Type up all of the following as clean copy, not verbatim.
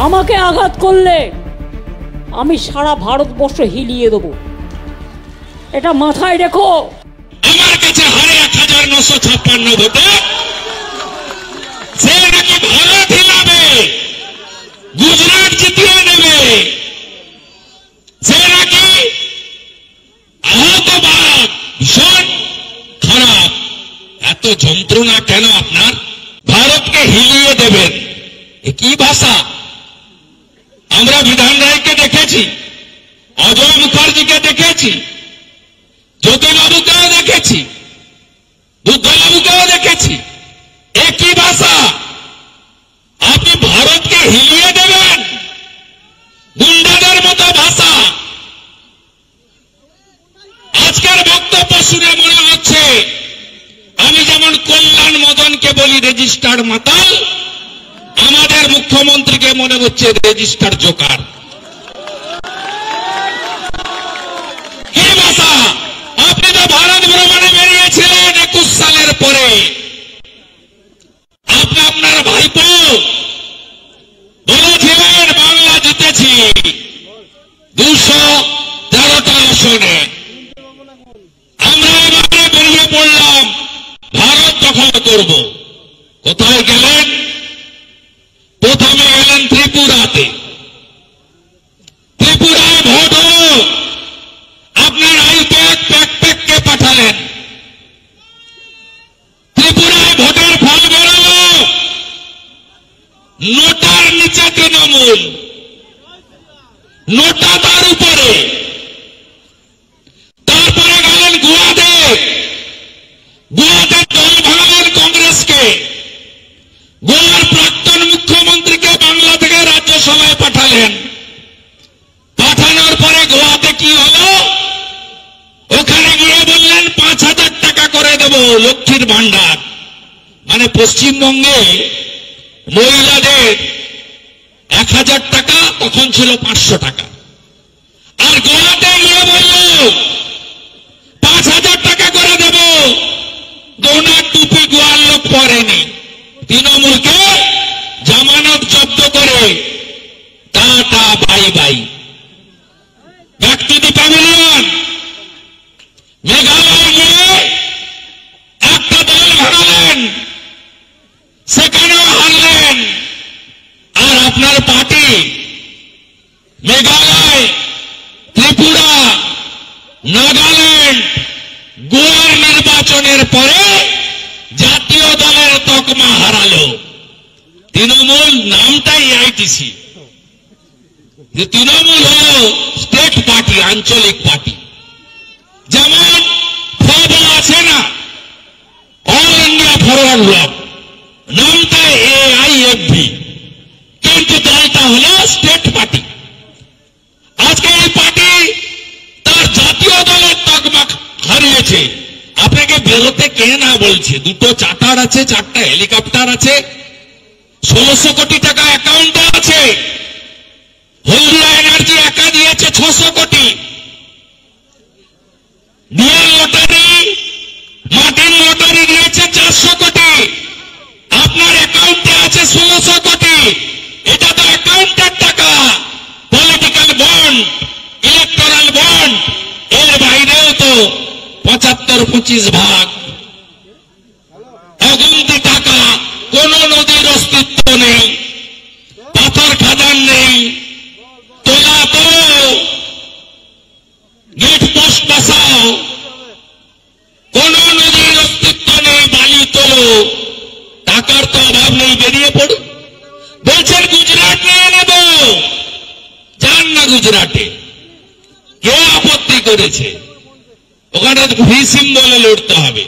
আমাকে আঘাত করলে আমি সারা ভারতবর্ষ হিলিয়ে দেব, এটা মাথায় রেখো। আমার কাছে হারে 1956 ভোটে সে নাকি ভারত হিলাবে, গুজরাট জিতিয়ে নেবে, সে নাকি আহত বাদ ভীষণ খারাপ। এত যন্ত্রণা কেন আপনার? ভারতকে হিলিয়ে দেবেন, এ কি ভাষা? আমরা বিধান রায়কে দেখেছি, অজয় মুখার্জিকে দেখেছি, জ্যোতিবাবুকেও দেখেছি, বুদ্ধবাবুকেও দেখেছি, একই ভাষা। আপনি ভারতকে হিলিয়ে দেবেন, গুন্ডাদের মতো ভাষা। আজকের বক্তব্য শুনে মনে হচ্ছে আমি যেমন কল্যাণ মদনকে বলি রেজিস্টার্ড মাতাল, আমাদের মুখ্যমন্ত্রীকে মনে হচ্ছে রেজিস্টার্ড জোকার। কি ভাষা? আপনি তো ভারত ভ্রমণে বেরিয়েছিলেন 21 সালের পরে। আপনি আপনার ভাইপো বলেছিলেন বাংলা জিতেছি 213টা আসনে। আমরা এবারে বেরিয়ে পড়লাম ভারত দখল করব। কোথায় গেলেন? প্রথমে গেলেন ত্রিপুরাতে। ত্রিপুরায় ভোট হল, আপনার আইপ্যাক প্যাকপ্যাককে পাঠালেন। ত্রিপুরায় ভোটের ফল বেরোল, নোটার নিচে তৃণমূল, নোটা তার উপরে। তারপরে গেলেন গোয়াতে, গোয়াতে দল ভাঙলেন কংগ্রেসকে। গোয়ার প্রাক্তন মুখ্যমন্ত্রীকে বাংলা থেকে রাজ্যসভায় পাঠালেন। পাঠানোর পরে গোয়াতে কি হলো? ওখানে গিয়ে বললেন 5,000 টাকা করে দেব লক্ষ্মীর ভান্ডার। মানে পশ্চিমবঙ্গে মহিলাদের 1,000 টাকা, তখন ছিল 500 টাকা। আর গোয়াতে গিয়ে বলল 5,000 টাকা করে দেব, গোনা টুপি গোয়ার লোক পরেনি। তৃণমূলকে জামানত জব্দ করে tata bye bye. Back to the pavilion. Meghalaya গিয়ে একটা দল ভাঙলেন, সেখানেও হারলেন। আর আপনার পার্টি মেঘালয়, ত্রিপুরা, নাগাল্যান্ড, গোয়ার নির্বাচনের পরে জাতীয় দলের তকমা হারালো। তৃণমূল নামটাই আইটিসি, তৃণমূল হল স্টেট পার্টি, আঞ্চলিক পার্টি। যেমন ফ্রড আছে না, অল ইন্ডিয়া ফরওয়ার্ড ব্লক, নামটা AIFB, কিন্তু দলটা হল স্টেট পার্টি। আজকে এই পার্টি তার জাতীয় দলের তকমা হারিয়েছে। আপনাকে বেরোতে কে না বলছে? দুটো চার্টার আছে, 4টা হেলিকপ্টার আছে, 1600 কোটি টাকা অ্যাকাউন্টে আছে। হলদিয়া এনার্জি একা দিয়েছে 600 কোটি। ডিএল লটারি, মার্টিন লটারি দিয়েছে 400 কোটি। আপনার অ্যাকাউন্টে আছে 1600 কোটি। এটা তো অ্যাকাউন্টের টাকা। পলিটিক্যাল বন্ড, ইলেকটোরাল বন্ড, এর বাইরেও তো 75-25 ভাগ। অগুন্তি টাকা, কোন নদীর অস্তিত্ব নেই, পাথর খাদান নেই, তোলা তো গেট পোস্ট বসাও, কোন নদীর অস্তিত্ব নেই, বালি তোলো, টাকার তো অভাব নেই, বেরিয়ে পড়ুন। বলছেন গুজরাট নিয়ে নেব, যান না গুজরাটে। কে আপত্তি করেছে? ওখানে ভি সিম্বলে লড়তে হবে।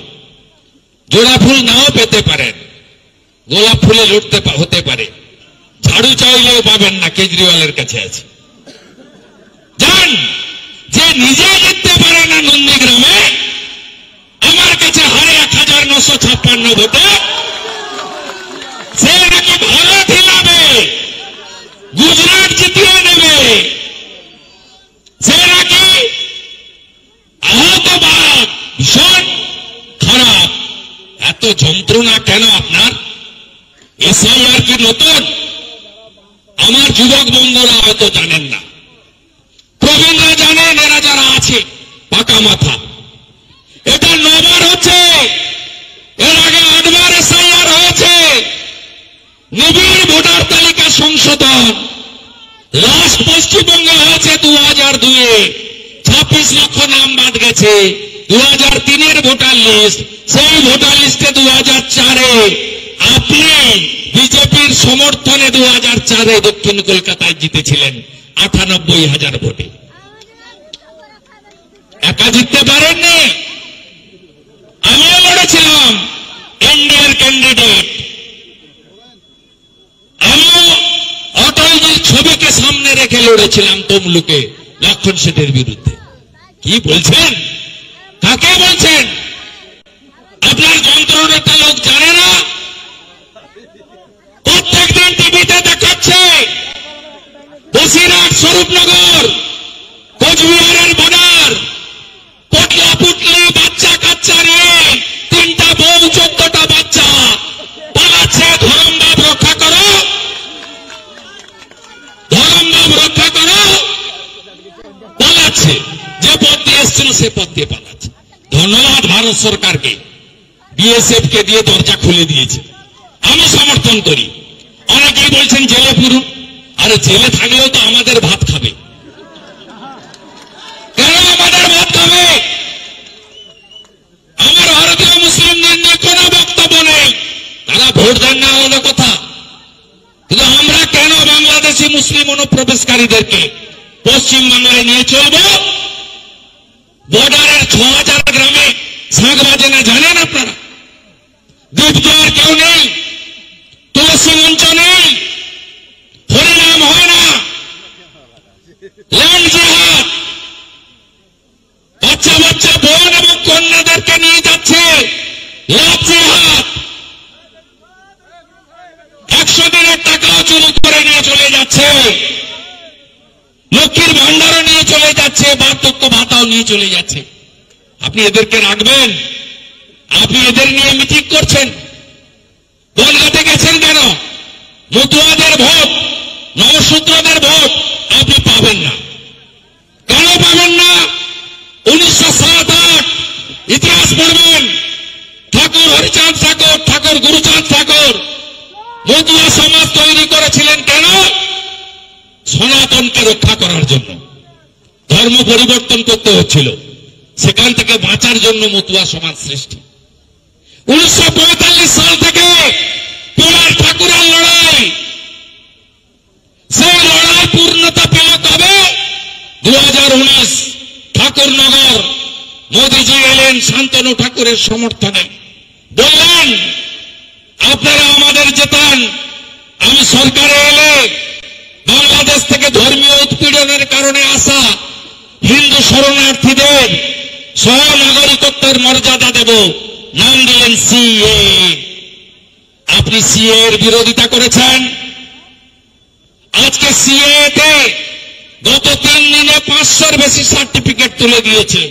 জোড়া ফুল নাও পেতে পারেন, গোলাপ ফুলে লড়তে হতে পারে। ঝাড়ু চাইলেও পাবেন না, কেজরিওয়ালের কাছে আছে। যান, যে নিজে জিততে পারে না নন্দীগ্রামে, আমার কাছে হারে 1956 ভোটে সে নাকি ভারত হিলাবে, গুজরাট জিতিয়ে নেবে, সে নাকি আহত বাদ ভীষণ খারাপ। এত যন্ত্রণা কেন আপনার? এসআইআর কি নতুন? আমার যুবক বন্ধুরা হয়তো জানেন না, প্রবীণরা জানেন, এরা যারা আছে পাকা মাথা। এটা 9 বার হচ্ছে, এর আগে 8 বার এসআইআর হয়েছে। নিবিড় ভোটার তালিকা সংশোধন লাস্ট পশ্চিমবঙ্গে হয়েছে 2002-এ, 26 লক্ষ নাম বাদ গেছে। 2003-এর ভোটার লিস্ট, সেই ভোটার লিস্টে 2004-এ আপনি বিজেপির সমর্থনে 2004-এ দক্ষিণ কলকাতায় জিতেছিলেন 98,000 ভোটে। একা জিততে পারেননি, আমিও লড়েছিলাম এনডিএর ক্যান্ডিডেট। আমিও অটলজির ছবিকে সামনে রেখে লড়েছিলাম তমলুকে লক্ষণ শেঠের বিরুদ্ধে। কি বলছেন? কাকে বলছেন? আপনার যন্ত্রণাটা লোক জানে না। প্রত্যেকদিন টিভিতে দেখাচ্ছে বসিরহাট, স্বরূপনগর, কোচবিহারের বর্ডার, পটলা পুটলি বাচ্চা কাচ্চা নিয়ে 3টা বউ 14টা বাচ্চা পালাচ্ছে। ধরমবাব রক্ষা করো, ধরমবাব রক্ষা করো, পালাচ্ছে। যে পথ দিয়ে এসছিল সে পথ দিয়ে পালাচ্ছে। ধন্যবাদ ভারত সরকারকে, বিএসএফ কে দিয়ে দরজা খুলে দিয়েছে। আমি সমর্থন করি। অনেকেই বলছেন জেলে পুরুন, আরে জেলে থাকলেও তো আমাদের ভাত খাবে। কেন আমাদের ভাত খাবে? আমার ভারতীয় মুসলিমদের নিয়ে কোনো বক্তব্য নেই, তারা ভোট দেন না হলো কথা। কিন্তু আমরা কেন বাংলাদেশি মুসলিম অনুপ্রবেশকারীদেরকে পশ্চিম বাংলায় নিয়ে চলব? বর্ডারের 6000 গ্রামে শাঁখ বাজে না জানেন আপনারা? দ্বীপজোয়ার কেউ নেই, তুলসী মঞ্চ নেই, হরিনাম হয় না, ল্যান্ড জিহাদ, বাচ্চা বাচ্চা বোন এবং কন্যাদেরকে নিয়ে যাচ্ছে লাভ জিহাদ। 100 দিনের টাকাও চুরি করে নিয়ে চলে যাচ্ছে, লক্ষ্মীর ভান্ডারও নিয়ে চলে যাচ্ছে, বার্ধক্য ভাতাও নিয়ে চলে যাচ্ছে। আপনি এদেরকে রাখবেন? আপনি এদের নিয়ে মিটিং করছেন। বনগাঁতে গেছেন কেন? মতুয়াদের ভোট, নবসূত্রদের ভোট আপনি পাবেন না। কেন পাবেন না? 1907-8 ইতিহাস পড়বেন। ঠাকুর হরিচাঁদ ঠাকুর, ঠাকুর গুরুচাঁদ ঠাকুর মতুয়া সমাজ তৈরি করেছিলেন কেন? সনাতনকে রক্ষা করার জন্য। ধর্ম পরিবর্তন করতে হচ্ছিল, সেখান থেকে বাঁচার জন্য মতুয়া সমাজ সৃষ্টি। 1945 সাল থেকে পিলার ঠাকুরের লড়াই, সেই লড়াই পূর্ণতা পেল কবে? 2019 ঠাকুরনগর মোদীজি এলেন শান্তনু ঠাকুরের সমর্থনে, বললেন আপনারা আমাদের জেতান। আমি সরকারে এলে বাংলাদেশ থেকে ধর্মীয় উৎপীড়নের কারণে আসা হিন্দু শরণার্থীদের সহ নাগরিকত্বের মর্যাদা দেব। নাম দিলেন সিএ। আপনি সিএ এর বিরোধিতা করেছেন। আজকে সিএ তে গত 3 দিনে 500-র বেশি সার্টিফিকেট তুলে দিয়েছে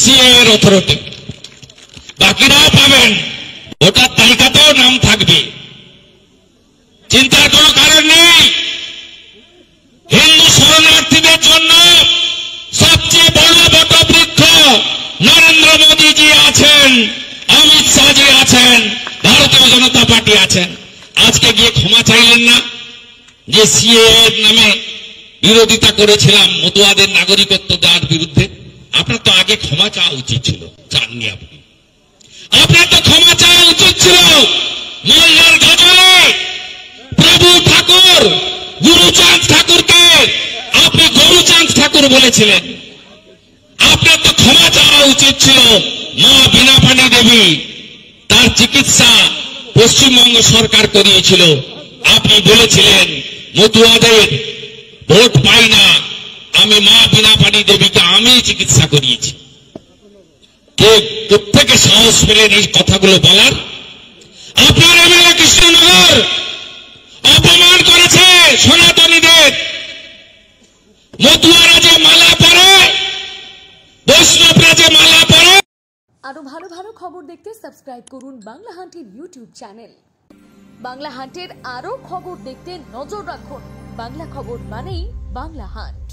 সিএ এর অথরিটি। বাকিরাও পাবেন, ভোটার তালিকাতেও নাম থাকবে। চিন্তার কোনো কারণ নেই। হিন্দু শরণার্থীদের জন্য সবচেয়ে বড় বটবৃক্ষ নরেন্দ্র মোদীজি আছেন, অমিত শাহজি আছেন, ভারতীয় জনতা পার্টি আছেন। আজকে গিয়ে ক্ষমা চাইলেন না যে সিএ এর নামে বিরোধিতা করেছিলাম মতুয়াদের নাগরিকত্ব দেওয়ার বিরুদ্ধে? আপনার তো আগে ক্ষমা চাওয়া উচিত ছিল, চাননি আপনি। আপনার তো ক্ষমা চাওয়া উচিত ছিল। মালদার গজলে প্রভু ঠাকুর গুরুচাঁদ ঠাকুরকে আপনি গরুচাঁদ ঠাকুর বলেছিলেন। আপনার তো ক্ষমা চাওয়া উচিত ছিল। মা বীণাপাণি দেবী, তার চিকিৎসা পশ্চিমবঙ্গ সরকার করিয়েছিল। আপনি বলেছিলেন মতুয়াদের ভোট পাই না, আমি মা বীণাপাণি দেবীকে আমি চিকিৎসা করিয়েছি। কে প্রত্যেকে সাহস পেলেন এই কথাগুলো বলার? আপনার এমএলএ কৃষ্ণনগর অপমান করেছে সনাতনীদের। মতুয়ারা যে মালা পরে, বৈষ্ণবরা যে মালা পরে। আরো ভালো ভালো খবর দেখতে সাবস্ক্রাইব করুন বাংলা হান্টির ইউটিউব চ্যানেল। বাংলা হান্টের আরও খবর দেখতে নজর রাখুন। বাংলা খবর মানেই বাংলা হান্ট।